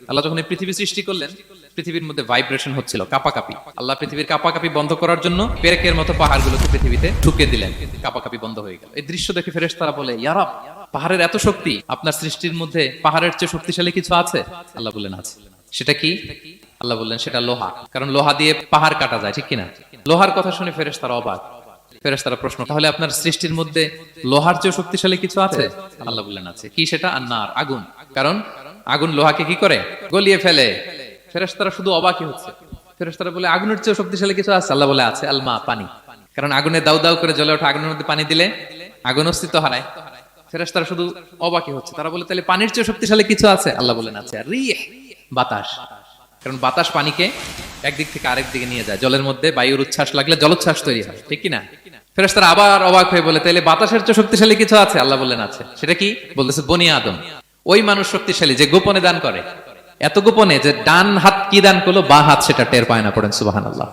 আল্লাহ যখন এই পৃথিবী সৃষ্টি করলেন, পৃথিবীর মধ্যে ভাইব্রেশন হচ্ছিল, কাঁপাকাঁপি। আল্লাহ পৃথিবীর কাঁপাকাঁপি বন্ধ করার জন্য পেরেকের মতো পাহাড়গুলোকে পৃথিবীতে ঠুকে দিলেন, কাঁপাকাঁপি বন্ধ হয়ে গেল। এই দৃশ্য দেখে ফেরেশতারা বলে, ইয়া রাব, পাহাড়ের এত শক্তি, আপনার সৃষ্টির মধ্যে পাহাড়ের চেয়ে শক্তিশালী কিছু আছে? আল্লাহ বললেন আছে। সেটা কি? আল্লাহ বললেন সেটা লোহা, কারণ লোহা দিয়ে পাহাড় কাটা যায়, ঠিক কিনা? লোহার কথা শুনে ফেরেশতারা অবাক। ফেরেশতারা প্রশ্ন, তাহলে আপনার সৃষ্টির মধ্যে লোহার চেয়ে শক্তিশালী কিছু আছে? আল্লাহ বললেন আছে। কি সেটা? আন্নার, আগুন। কারণ আগুন লোহাকে কি করে? গলিয়ে ফেলে। ফেরেশতারা শুধু অবাকই হচ্ছে। ফেরেশতারা বলে, আগুনের চেয়ে শক্তিশালী কিছু আছে? আল্লাহ বলে আছে, আল মা, পানি। কারণ আগুনে দাউ দাউ করে জ্বলে ওঠা আগুনের মধ্যে পানি দিলে আগুন অস্তিত্ব হারায়। ফেরেশতারা শুধু অবাকই হচ্ছে। তারা বলে, তাহলে পানির চেয়ে শক্তিশালী কিছু আছে? আল্লাহ বলেন আছে, আর রিহ, বাতাস। কারণ বাতাস পানিকে একদিক থেকে আরেক দিকে নিয়ে যায়। জলের মধ্যে বায়ুর উচ্ছ্বাস লাগলে জলোচ্ছ্বাস তৈরি হয়, ঠিক কিনা? ফেরেশতারা আবার অবাক হয়ে বলে, তাইলে বাতাসের চেয়ে শক্তিশালী কিছু আছে? আল্লাহ বললেন আছে। সেটা কি? বলতেছে বনি আদম। ওই মানুষ শক্তিশালী যে গোপনে দান করে, এত গোপনে যে ডান হাত কি দান করলো, বা হাত সেটা টের পায় না। পড়েন সুবহানাল্লাহ।